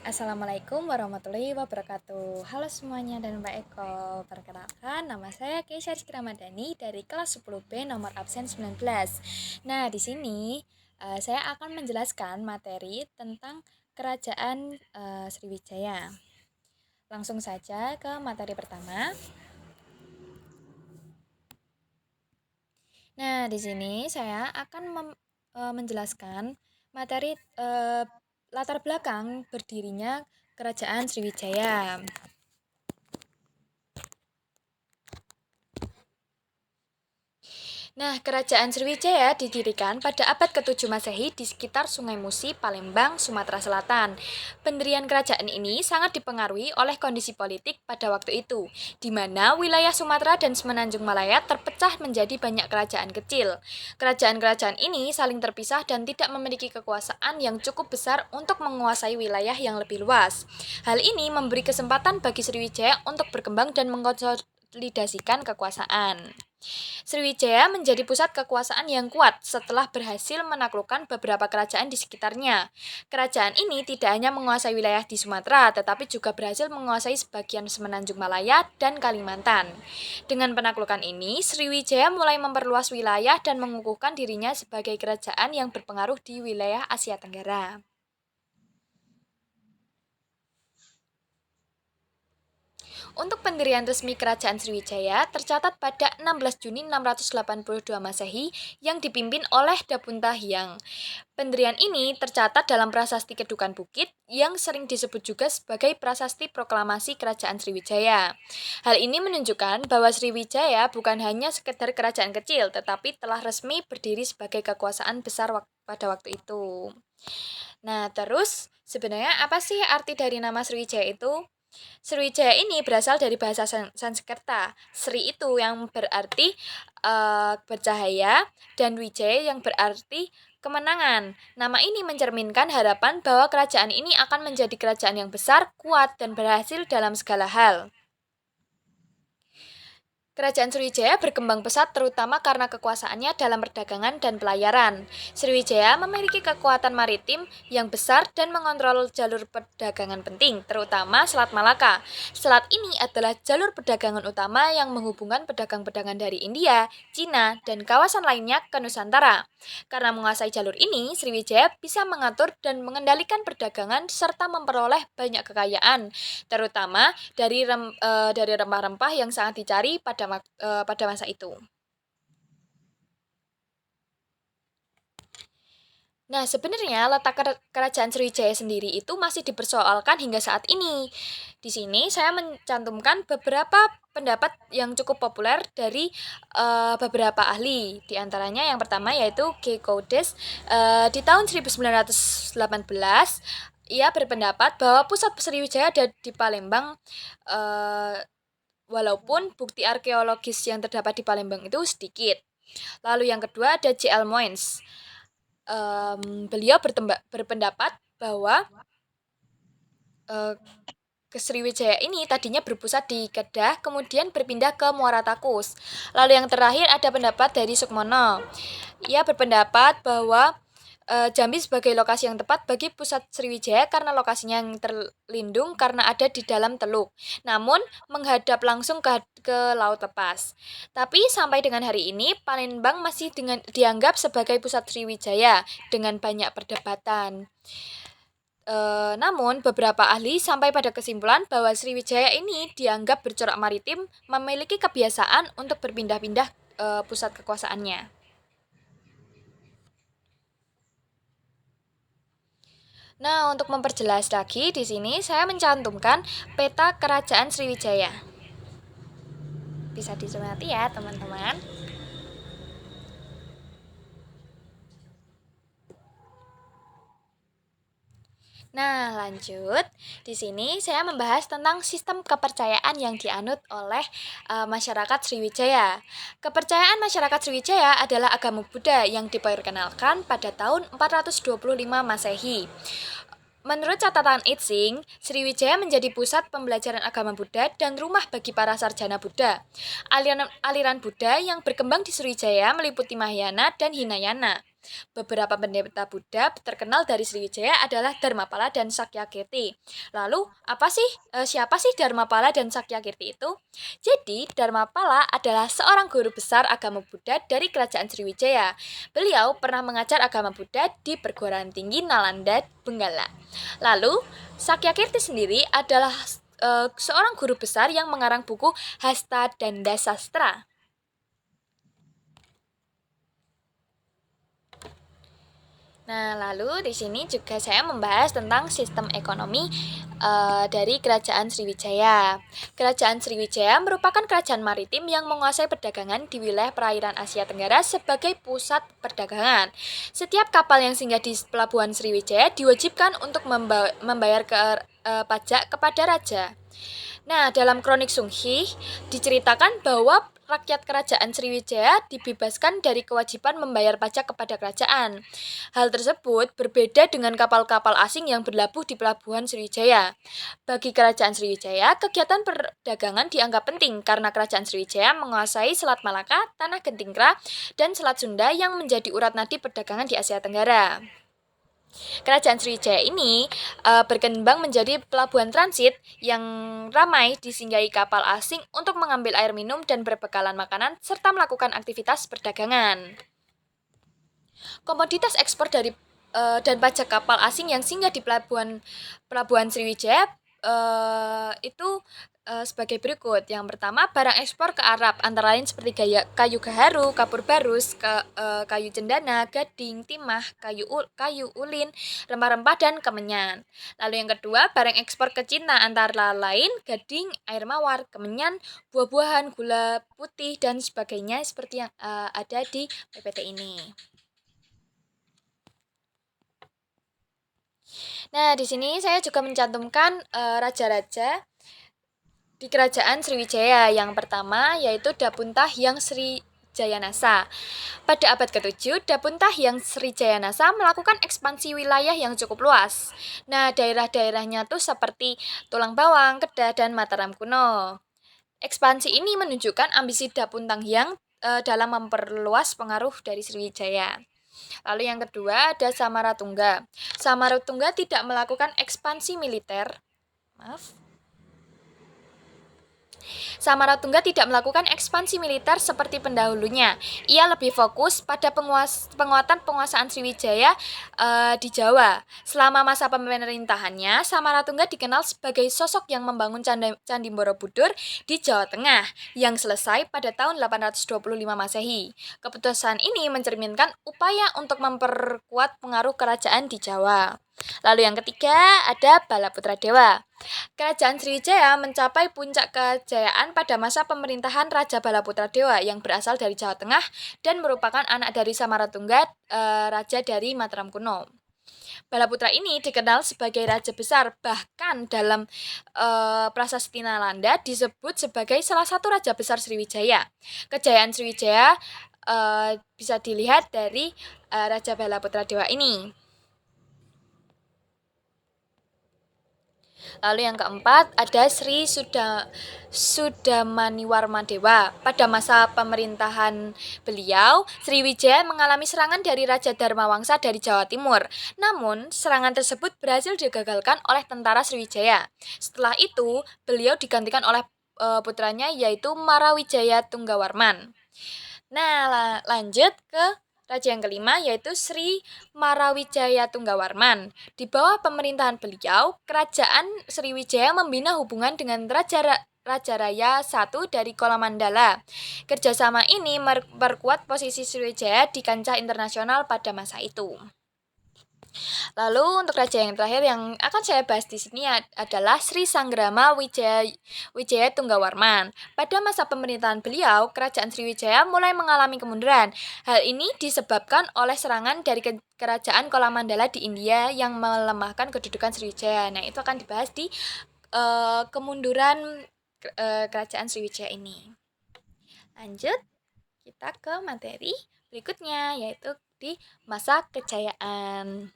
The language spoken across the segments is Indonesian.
Assalamualaikum warahmatullahi wabarakatuh. Halo semuanya dan Mbak Eko. Perkenalkan, nama saya Keisha Rizky Ramadhani dari kelas 10B nomor absen 19. Nah, di sini saya akan menjelaskan materi tentang Kerajaan Sriwijaya. Langsung saja ke materi pertama. Nah, di sini saya akan menjelaskan materi latar belakang berdirinya Kerajaan Sriwijaya. Nah, Kerajaan Sriwijaya didirikan pada abad ke-7 Masehi di sekitar Sungai Musi, Palembang, Sumatera Selatan. Pendirian kerajaan ini sangat dipengaruhi oleh kondisi politik pada waktu itu, di mana wilayah Sumatera dan Semenanjung Malaya terpecah menjadi banyak kerajaan kecil. Kerajaan-kerajaan ini saling terpisah dan tidak memiliki kekuasaan yang cukup besar untuk menguasai wilayah yang lebih luas. Hal ini memberi kesempatan bagi Sriwijaya untuk berkembang dan mengkonsolidasikan kekuasaan. Sriwijaya menjadi pusat kekuasaan yang kuat setelah berhasil menaklukkan beberapa kerajaan di sekitarnya. Kerajaan ini tidak hanya menguasai wilayah di Sumatera, tetapi juga berhasil menguasai sebagian Semenanjung Malaya dan Kalimantan. Dengan penaklukan ini, Sriwijaya mulai memperluas wilayah dan mengukuhkan dirinya sebagai kerajaan yang berpengaruh di wilayah Asia Tenggara. Untuk pendirian resmi Kerajaan Sriwijaya tercatat pada 16 Juni 682 Masehi yang dipimpin oleh Dapunta Hyang. Pendirian ini tercatat dalam Prasasti Kedukan Bukit yang sering disebut juga sebagai Prasasti Proklamasi Kerajaan Sriwijaya. Hal ini menunjukkan bahwa Sriwijaya bukan hanya sekedar kerajaan kecil, tetapi telah resmi berdiri sebagai kekuasaan besar pada waktu itu. Nah, terus sebenarnya apa sih arti dari nama Sriwijaya itu? Sriwijaya ini berasal dari bahasa Sanskerta. Sri itu yang berarti bercahaya dan Wijaya yang berarti kemenangan. Nama ini mencerminkan harapan bahwa kerajaan ini akan menjadi kerajaan yang besar, kuat, dan berhasil dalam segala hal. Kerajaan Sriwijaya berkembang pesat terutama karena kekuasaannya dalam perdagangan dan pelayaran. Sriwijaya memiliki kekuatan maritim yang besar dan mengontrol jalur perdagangan penting, terutama Selat Malaka. Selat ini adalah jalur perdagangan utama yang menghubungkan pedagang-pedagang dari India, Cina, dan kawasan lainnya ke Nusantara. Karena menguasai jalur ini, Sriwijaya bisa mengatur dan mengendalikan perdagangan serta memperoleh banyak kekayaan, terutama dari rempah-rempah yang sangat dicari pada masa itu. Nah, sebenarnya letak kerajaan Sriwijaya sendiri itu masih dipersoalkan hingga saat ini. Di sini saya mencantumkan beberapa pendapat yang cukup populer dari beberapa ahli. Di antaranya yang pertama yaitu G. Codes di tahun 1918 ia berpendapat bahwa pusat Sriwijaya ada di Palembang. Walaupun bukti arkeologis yang terdapat di Palembang itu sedikit. Lalu yang kedua ada J.L. Moynes. Beliau berpendapat bahwa Sriwijaya ini tadinya berpusat di Kedah, kemudian berpindah ke Muara Takus. Lalu yang terakhir ada pendapat dari Sukmono. Ia berpendapat bahwa Jambi sebagai lokasi yang tepat bagi pusat Sriwijaya karena lokasinya yang terlindung karena ada di dalam teluk, namun menghadap langsung ke laut lepas. Tapi sampai dengan hari ini, Palembang masih dianggap sebagai pusat Sriwijaya dengan banyak perdebatan. Namun, beberapa ahli sampai pada kesimpulan bahwa Sriwijaya ini dianggap bercorak maritim, memiliki kebiasaan untuk berpindah-pindah pusat kekuasaannya. Nah, untuk memperjelas lagi di sini saya mencantumkan peta kerajaan Sriwijaya. Bisa dicermati ya, teman-teman. Nah, lanjut. Di sini saya membahas tentang sistem kepercayaan yang dianut oleh masyarakat Sriwijaya. Kepercayaan masyarakat Sriwijaya adalah agama Buddha yang diperkenalkan pada tahun 425 Masehi. Menurut catatan Itsing, Sriwijaya menjadi pusat pembelajaran agama Buddha dan rumah bagi para sarjana Buddha. Aliran Buddha yang berkembang di Sriwijaya meliputi Mahayana dan Hinayana. Beberapa pendeta Buddha terkenal dari Sriwijaya adalah Dharmapala dan Sakyakirti. Lalu, siapa sih Dharmapala dan Sakyakirti itu? Jadi, Dharmapala adalah seorang guru besar agama Buddha dari Kerajaan Sriwijaya. Beliau pernah mengajar agama Buddha di perguruan tinggi Nalanda, Benggala. Lalu, Sakyakirti sendiri adalah seorang guru besar yang mengarang buku Hasta Danda Sastra. Nah, lalu di sini juga saya membahas tentang sistem ekonomi dari Kerajaan Sriwijaya. Kerajaan Sriwijaya merupakan kerajaan maritim yang menguasai perdagangan di wilayah perairan Asia Tenggara sebagai pusat perdagangan. Setiap kapal yang singgah di pelabuhan Sriwijaya diwajibkan untuk membayar pajak kepada raja. Nah, dalam kronik Sunghi diceritakan bahwa rakyat kerajaan Sriwijaya dibebaskan dari kewajiban membayar pajak kepada kerajaan. Hal tersebut berbeda dengan kapal-kapal asing yang berlabuh di pelabuhan Sriwijaya. Bagi kerajaan Sriwijaya, kegiatan perdagangan dianggap penting karena kerajaan Sriwijaya menguasai Selat Malaka, Tanah Gentingkra, dan Selat Sunda yang menjadi urat nadi perdagangan di Asia Tenggara. Kerajaan Sriwijaya ini berkembang menjadi pelabuhan transit yang ramai disinggahi kapal asing untuk mengambil air minum dan berbekalan makanan serta melakukan aktivitas perdagangan. Komoditas ekspor dari dan pajak kapal asing yang singgah di pelabuhan Sriwijaya itu sebagai berikut. Yang pertama, barang ekspor ke Arab antara lain seperti kayu gaharu, kapur barus, kayu cendana, gading, timah, kayu ulin, rempah-rempah dan kemenyan. Lalu yang kedua, barang ekspor ke Cina antara lain gading, air mawar, kemenyan, buah-buahan, gula putih dan sebagainya seperti yang ada di PPT ini. Nah, di sini saya juga mencantumkan raja-raja di Kerajaan Sriwijaya. Yang pertama yaitu Dapuntah yang Sri Jayanasa. Pada abad ke-7, Dapuntah yang Sri Jayanasa melakukan ekspansi wilayah yang cukup luas. Nah, daerah-daerahnya tuh seperti Tulang Bawang, Kedah, dan Mataram kuno. Ekspansi ini menunjukkan ambisi Dapuntang yang dalam memperluas pengaruh dari Sriwijaya. Lalu yang kedua ada Samaratungga. Samaratungga tidak melakukan ekspansi militer. Samaratungga tidak melakukan ekspansi militer seperti pendahulunya. Ia lebih fokus pada penguatan penguasaan Sriwijaya di Jawa. Selama masa pemerintahannya, Samaratungga dikenal sebagai sosok yang membangun Candi Borobudur di Jawa Tengah yang selesai pada tahun 825 Masehi. Keputusan ini mencerminkan upaya untuk memperkuat pengaruh kerajaan di Jawa. Lalu yang ketiga ada Balaputra Dewa. Kerajaan Sriwijaya mencapai puncak kejayaan pada masa pemerintahan Raja Balaputra Dewa yang berasal dari Jawa Tengah dan merupakan anak dari Samaratungga, raja dari Mataram kuno. Balaputra ini dikenal sebagai raja besar, bahkan dalam Prasasti Nalanda disebut sebagai salah satu raja besar Sriwijaya. Kejayaan Sriwijaya bisa dilihat dari Raja Balaputra Dewa ini. Lalu yang keempat ada Sri Sudamaniwarma Dewa. Pada masa pemerintahan beliau, Sriwijaya mengalami serangan dari Raja Dharmawangsa dari Jawa Timur. Namun, serangan tersebut berhasil digagalkan oleh tentara Sriwijaya. Setelah itu, beliau digantikan oleh putranya yaitu Marawijaya Tunggawarman. Nah, lanjut ke raja yang kelima yaitu Sri Marawijaya Tunggawarman. Di bawah pemerintahan beliau, kerajaan Sriwijaya membina hubungan dengan Raja Raya I dari Kolamandala. Kerjasama ini memperkuat posisi Sriwijaya di kancah internasional pada masa itu. Lalu untuk raja yang terakhir yang akan saya bahas di sini adalah Sri Sanggrama Wijaya Tunggawarman. Pada masa pemerintahan beliau, kerajaan Sriwijaya mulai mengalami kemunduran. Hal ini disebabkan oleh serangan dari kerajaan Kolamandala di India yang melemahkan kedudukan Sriwijaya. Nah, itu akan dibahas di kemunduran kerajaan Sriwijaya ini. Lanjut, kita ke materi berikutnya yaitu di masa kejayaan.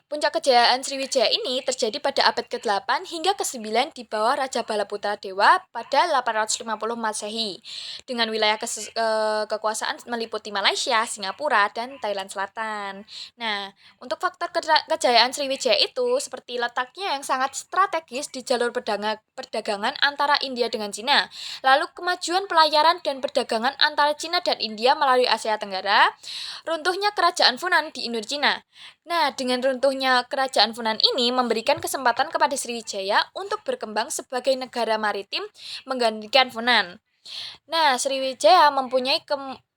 Puncak kejayaan Sriwijaya ini terjadi pada abad ke-8 hingga ke-9 di bawah Raja Balaputra Dewa pada 850 Masehi, dengan wilayah kekuasaan meliputi Malaysia, Singapura, dan Thailand Selatan. Nah, untuk faktor kejayaan Sriwijaya itu seperti letaknya yang sangat strategis di jalur perdagangan antara India dengan Cina, lalu kemajuan pelayaran dan perdagangan antara Cina dan India melalui Asia Tenggara, runtuhnya kerajaan Funan di Indochina. Nah, dengan runtuhnya kerajaan Funan ini memberikan kesempatan kepada Sriwijaya untuk berkembang sebagai negara maritim menggantikan Funan. Nah,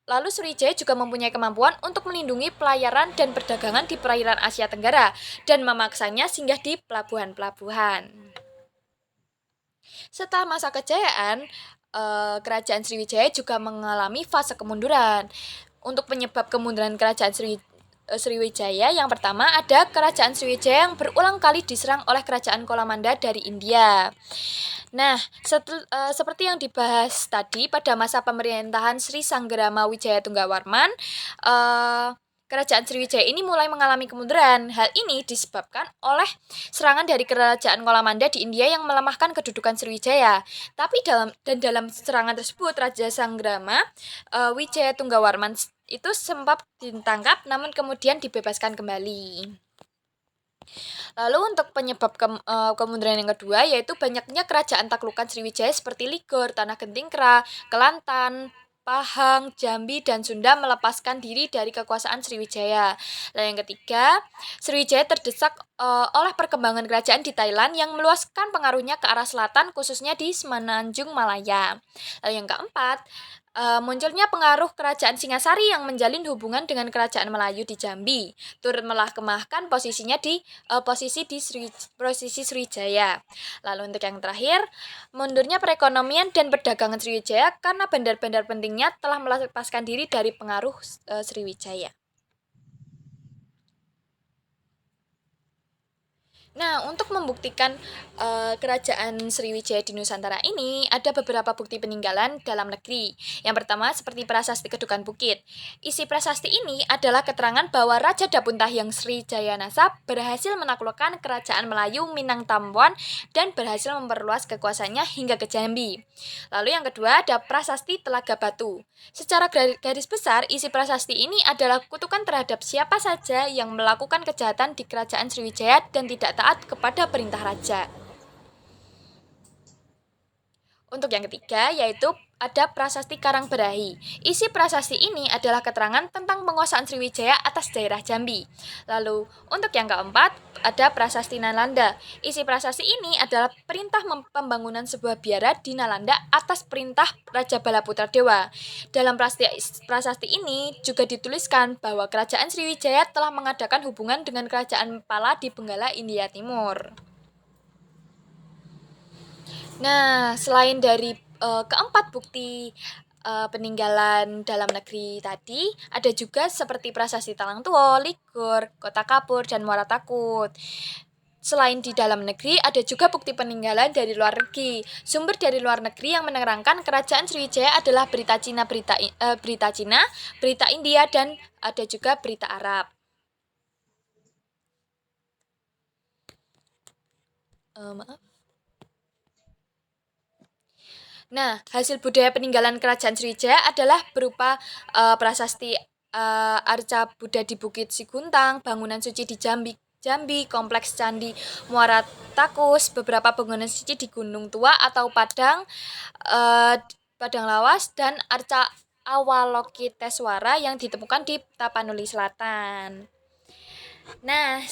Lalu Sriwijaya juga mempunyai kemampuan untuk melindungi pelayaran dan perdagangan di perairan Asia Tenggara dan memaksanya singgah di pelabuhan-pelabuhan. Setelah masa kejayaan, kerajaan Sriwijaya juga mengalami fase kemunduran. Untuk penyebab kemunduran kerajaan Sriwijaya, yang pertama ada kerajaan Sriwijaya yang berulang kali diserang oleh kerajaan Kolamanda dari India. Nah, seperti yang dibahas tadi pada masa pemerintahan Sri Sanggrama Wijaya Tunggawarman, kerajaan Sriwijaya ini mulai mengalami kemunduran. Hal ini disebabkan oleh serangan dari kerajaan Kolamanda di India yang melemahkan kedudukan Sriwijaya. Tapi dalam serangan tersebut Raja Sanggrama Wijaya Tunggawarman itu sempat ditangkap namun kemudian dibebaskan kembali. Lalu untuk penyebab kemunduran yang kedua yaitu banyaknya kerajaan taklukan Sriwijaya seperti Ligor, Tanah Gentingkra, Kelantan, Pahang, Jambi, dan Sunda melepaskan diri dari kekuasaan Sriwijaya. Lalu yang ketiga, Sriwijaya terdesak oleh perkembangan kerajaan di Thailand yang meluaskan pengaruhnya ke arah selatan khususnya di Semenanjung Malaya. Lalu yang keempat, munculnya pengaruh kerajaan Singasari yang menjalin hubungan dengan kerajaan Melayu di Jambi, turut melahkemahkan posisinya di posisi Sriwijaya. Lalu untuk yang terakhir, mundurnya perekonomian dan perdagangan Sriwijaya karena bandar-bandar pentingnya telah melepaskan diri dari pengaruh Sriwijaya. Nah, untuk membuktikan kerajaan Sriwijaya di Nusantara ini, ada beberapa bukti peninggalan dalam negeri. Yang pertama, seperti Prasasti Kedukan Bukit. Isi prasasti ini adalah keterangan bahwa Raja Dapuntahyang Sri Jayanasa berhasil menaklukkan kerajaan Melayu Minang Tampuan dan berhasil memperluas kekuasaannya hingga ke Jambi. Lalu yang kedua, ada Prasasti Telaga Batu. Secara garis besar, isi prasasti ini adalah kutukan terhadap siapa saja yang melakukan kejahatan di kerajaan Sriwijaya dan tidak taat kepada perintah raja. Untuk yang ketiga, yaitu ada Prasasti Karangberahi. Isi prasasti ini adalah keterangan tentang penguasaan Sriwijaya atas daerah Jambi. Lalu, untuk yang keempat, ada Prasasti Nalanda. Isi prasasti ini adalah perintah pembangunan sebuah biara di Nalanda atas perintah Raja Balaputra Dewa. Dalam prasasti ini juga dituliskan bahwa kerajaan Sriwijaya telah mengadakan hubungan dengan kerajaan Pala di Benggala, India Timur. Nah, selain dari keempat bukti peninggalan dalam negeri tadi, ada juga seperti Prasasti Talang Tuo, Ligor, Kota Kapur, dan Muara Takut. Selain di dalam negeri, ada juga bukti peninggalan dari luar negeri. Sumber dari luar negeri yang menerangkan kerajaan Sriwijaya adalah berita Cina, berita India, dan ada juga berita Arab. Maaf. Nah, hasil budaya peninggalan kerajaan Sriwijaya adalah berupa prasasti Arca Buddha di Bukit Siguntang, bangunan suci di Jambi, kompleks Candi Muara Takus, beberapa bangunan suci di Gunung Tua atau Padang Lawas, dan Arca Awalokiteswara yang ditemukan di Tapanuli Selatan. Nah,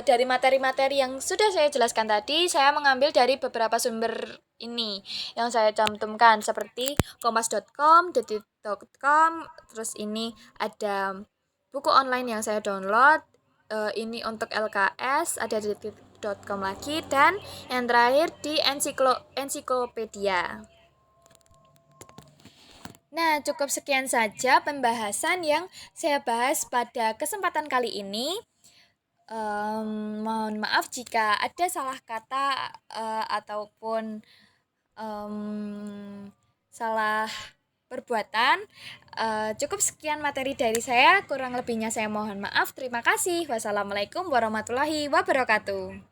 dari materi-materi yang sudah saya jelaskan tadi, saya mengambil dari beberapa sumber ini yang saya cantumkan seperti kompas.com, detik.com, terus ini ada buku online yang saya download, ini untuk LKS, ada detik.com lagi, dan yang terakhir di ensiklopedia. Nah, cukup sekian saja pembahasan yang saya bahas pada kesempatan kali ini. Mohon maaf jika ada salah kata ataupun salah perbuatan. Cukup sekian materi dari saya, kurang lebihnya saya mohon maaf. Terima kasih. Wassalamualaikum warahmatullahi wabarakatuh.